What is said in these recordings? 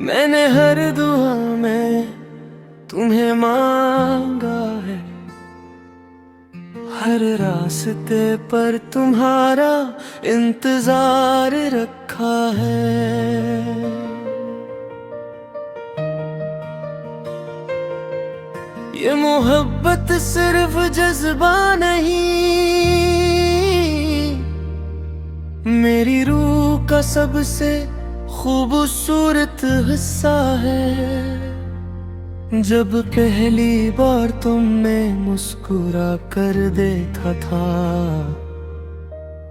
मैंने हर दुआ में तुम्हें मांगा है, हर रास्ते पर तुम्हारा इंतजार रखा है। ये मोहब्बत सिर्फ जज्बा नहीं, मेरी रूह का सबसे खूबसूरत हिस्सा है। जब पहली बार तुमने मुस्कुरा कर देखा था,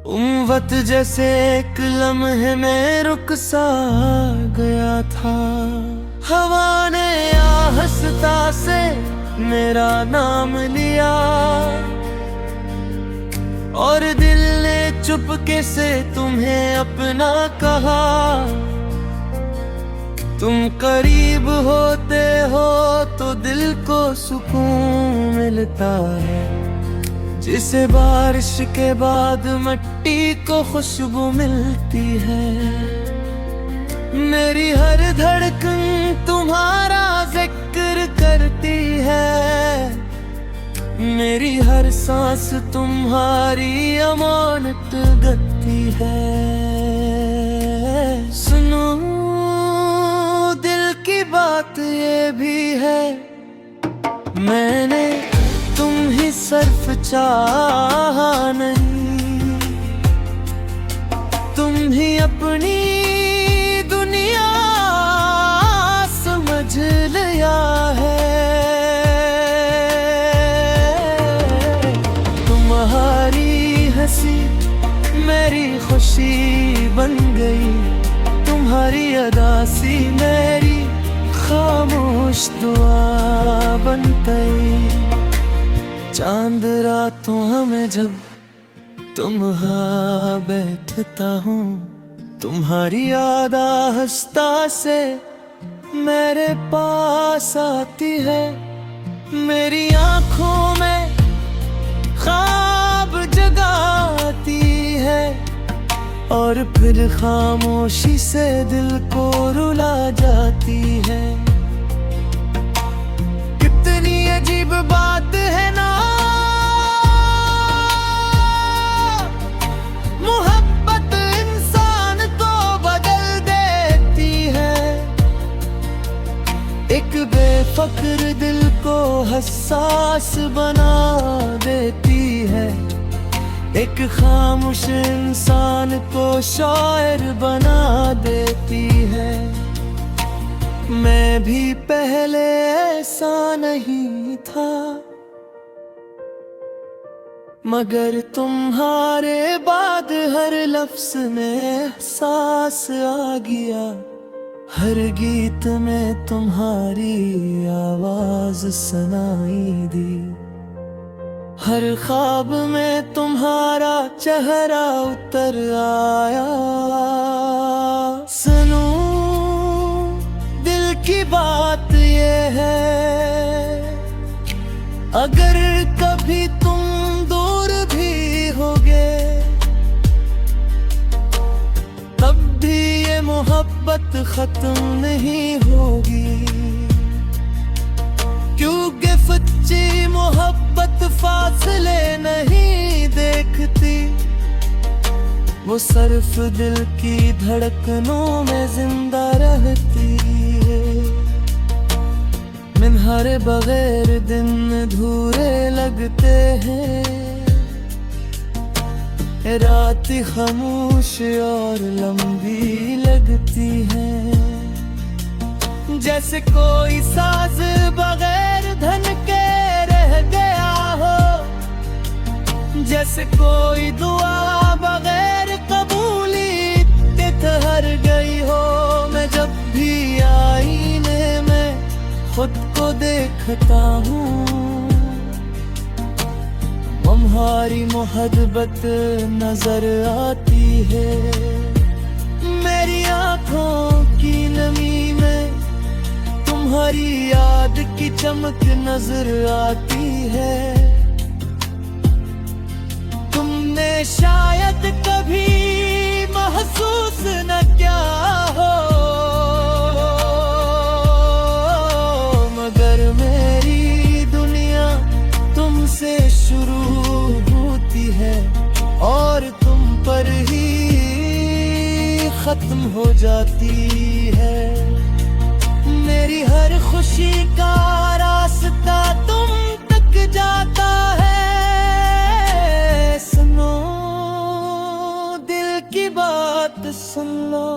उम्वत जैसे एक लम्हे में रुक सा गया था। हवा ने आहिस्ता से मेरा नाम लिया और दिल ने चुपके से तुम्हें अपना कहा। तुम करीब होते हो तो दिल को सुकून मिलता है, जिसे बारिश के बाद मिट्टी को खुशबू मिलती है। मेरी हर धड़कन तुम्हारा जिक्र करती है, मेरी हर सांस तुम्हारी अमानत गती है। सुनो दिल की बात ये भी है, मैंने तुम ही सिर्फ चाहा नहीं, तुम ही अपनी दुनिया समझ लिया है। तुम्हारी हंसी मेरी खुशी बन गई, तुम्हारी अदासी मेरी खामोश दुआ बन गई। चांद रातों में जब तुम बैठता हूँ, तुम्हारी याद आहिस्ता से मेरे पास आती है। मेरी आँखों में ख्वाब जगाती है और फिर खामोशी से दिल को रुला जाती है। कितनी अजीब बात है ना, मोहब्बत इंसान को बदल देती है। एक बेफिक्र दिल को हसास बना देती है, एक खामोश इंसान को शायर बना देती है। मैं भी पहले ऐसा नहीं था, मगर तुम्हारे बाद हर लफ्ज में एहसास आ गया। हर गीत में तुम्हारी आवाज सुनाई दी, हर ख्वाब में तुम्हारा चेहरा उतर आया। सुनो दिल की बात ये है, अगर कभी तुम दूर भी होगे, तब भी ये मोहब्बत खत्म नहीं होगी। क्योंकि सच्ची मोहब्बत फासले नहीं देखती, वो सिर्फ दिल की धड़कनों में जिंदा रहती है। मिन्हारे बगैर दिन अधूरे लगते हैं, रात खामोश और लंबी लगती है। जैसे कोई साज बगैर धन के रह गया हो, जैसे कोई दुआ बगैर कबूली के ठहर गई हो। मैं जब भी आईने में खुद को देखता हूँ, तुम्हारी मोहब्बत नजर आती है। मेरी आँखों की नमी में तुम्हारी याद की चमक नजर आती है। तुमने शायद कभी महसूस न किया हो, खत्म हो जाती है। मेरी हर खुशी का रास्ता तुम तक जाता है। सुनो दिल की बात सुन लो,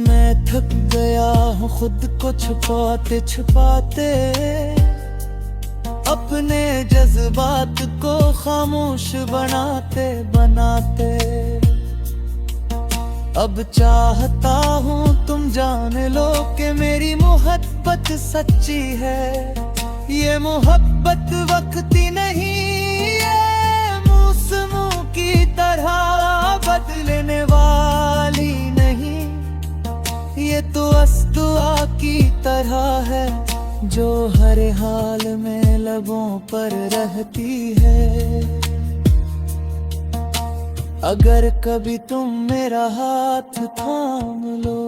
मैं थक गया हूँ खुद को छुपाते छुपाते, अपने जज्बात को खामोश बनाते बनाते। अब चाहता हूँ तुम जान लो कि मेरी मोहब्बत सच्ची है। ये मोहब्बत वक्ती नहीं, ये मौसमों की तरह बदलने वाली नहीं। ये तो दुआ की तरह है जो हर हाल में लबों पर रहती है। अगर कभी तुम मेरा हाथ थाम लो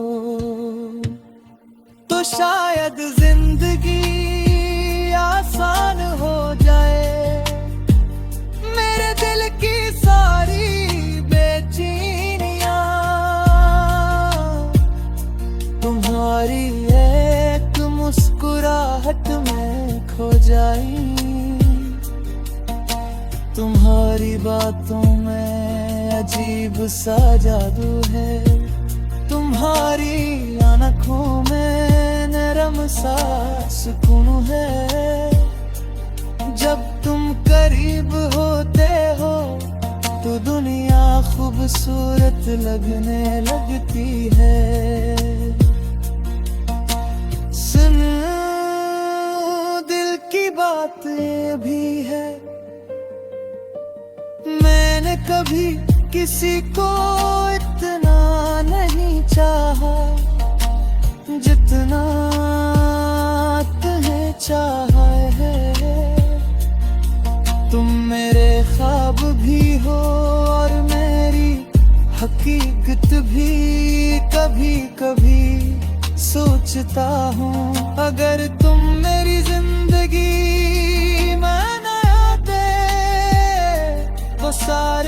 तो शायद जिंदगी आसान हो जाए। मेरे दिल की सारी बेचैनियां तुम्हारी एक मुस्कुराहट में खो जाई। तुम्हारी बातों में अजीब सा जादू है, तुम्हारी आँखों में नरम सा सुकून है। जब तुम करीब होते हो तो दुनिया खूबसूरत लगने लगती है। सुन दिल की बात ये भी है, मैंने कभी किसी को इतना नहीं चाहा जितना तुम्हें चाहा है। तुम मेरे ख्वाब भी हो और मेरी हकीकत भी। कभी कभी सोचता हूँ अगर तुम मेरी जिंदगी में न आते तो सारे